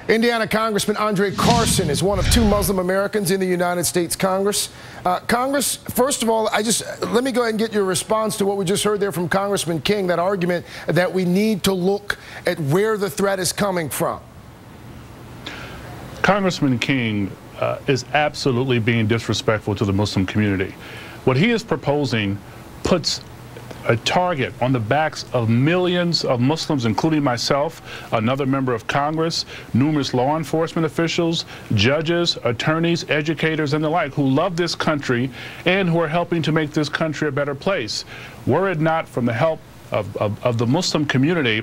Indiana Congressman André Carson is one of 2 Muslim Americans in the United States Congress. Congress, first of all, let me go ahead and get your response to what we just heard there from Congressman King, that argument that we need to look at where the threat is coming from. Congressman King is absolutely being disrespectful to the Muslim community. What he is proposing puts a target on the backs of millions of Muslims, including myself, another member of Congress, numerous law enforcement officials, judges, attorneys, educators, and the like, who love this country and who are helping to make this country a better place. Were it not from the help of the Muslim community,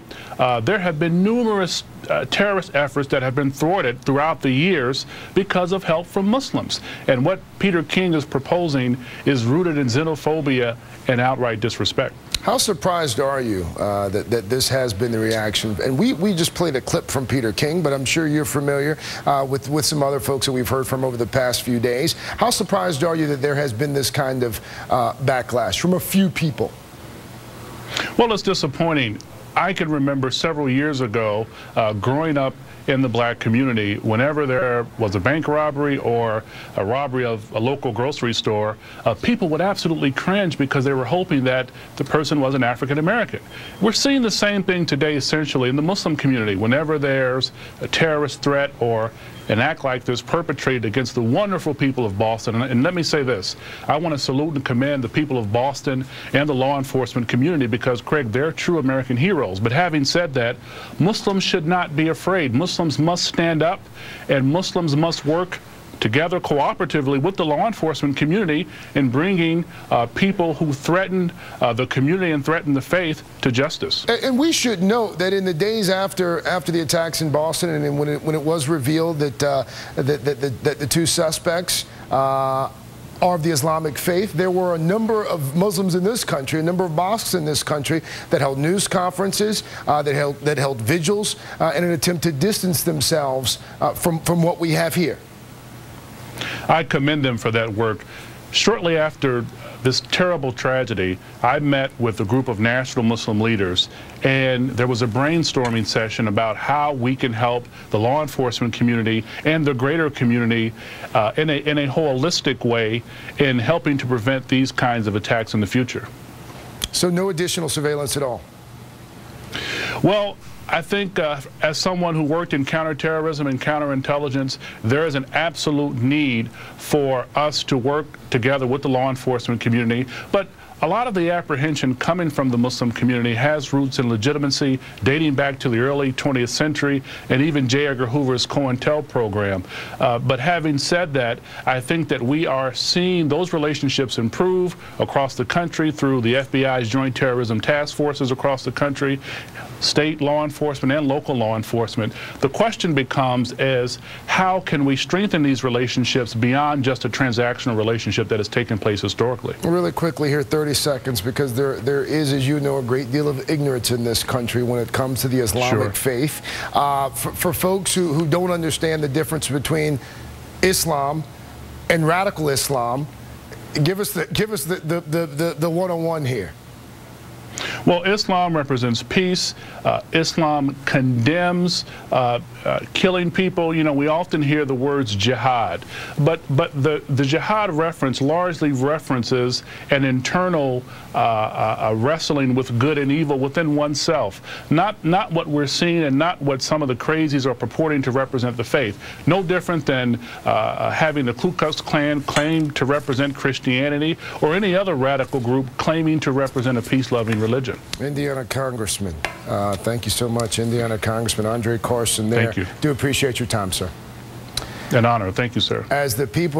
there have been numerous terrorist efforts that have been thwarted throughout the years because of help from Muslims. And what Peter King is proposing is rooted in xenophobia and outright disrespect. How surprised are you that this has been the reaction? And we just played a clip from Peter King, but I'm sure you're familiar with some other folks that we've heard from over the past few days. How surprised are you that there has been this kind of backlash from a few people? Well, it's disappointing. I can remember several years ago growing up in the black community, whenever there was a bank robbery or a robbery of a local grocery store, people would absolutely cringe because they were hoping that the person was an African American. We're seeing the same thing today essentially in the Muslim community. Whenever there's a terrorist threat or an act like this perpetrated against the wonderful people of Boston, and let me say this, I want to salute and commend the people of Boston and the law enforcement community because, Craig, they're true American heroes. But having said that, Muslims should not be afraid. Muslims must stand up, and Muslims must work together cooperatively with the law enforcement community in bringing people who threaten the community and threaten the faith to justice. And we should note that in the days after the attacks in Boston, and when it was revealed that the 2 suspects are of the Islamic faith, there were a number of Muslims in this country, a number of mosques in this country that held news conferences, that held vigils in an attempt to distance themselves from what we have here. I commend them for that work. Shortly after this terrible tragedy, I met with a group of national Muslim leaders, and there was a brainstorming session about how we can help the law enforcement community and the greater community in a holistic way in helping to prevent these kinds of attacks in the future. So no additional surveillance at all? Well, I think as someone who worked in counterterrorism and counterintelligence, there is an absolute need for us to work together with the law enforcement community. But a lot of the apprehension coming from the Muslim community has roots in legitimacy dating back to the early 20th century and even J. Edgar Hoover's COINTEL program. But having said that, I think that we are seeing those relationships improve across the country through the FBI's joint terrorism task forces across the country, state law enforcement and local law enforcement. The question becomes is how can we strengthen these relationships beyond just a transactional relationship that has taken place historically? Really quickly here, 30 seconds, because there is, as you know, a great deal of ignorance in this country when it comes to the Islamic faith. For folks who don't understand the difference between Islam and radical Islam, give us the one-on-one here. Well, Islam represents peace. Islam condemns killing people. You know, we often hear the words jihad, but the jihad reference largely references an internal wrestling with good and evil within oneself, not what we're seeing and not what some of the crazies are purporting to represent the faith. No different than having the Ku Klux Klan claim to represent Christianity or any other radical group claiming to represent a peace-loving religion. Indiana Congressman, thank you so much. Indiana Congressman André Carson there. Thank you. Do appreciate your time, sir. An honor. Thank you, sir. As the people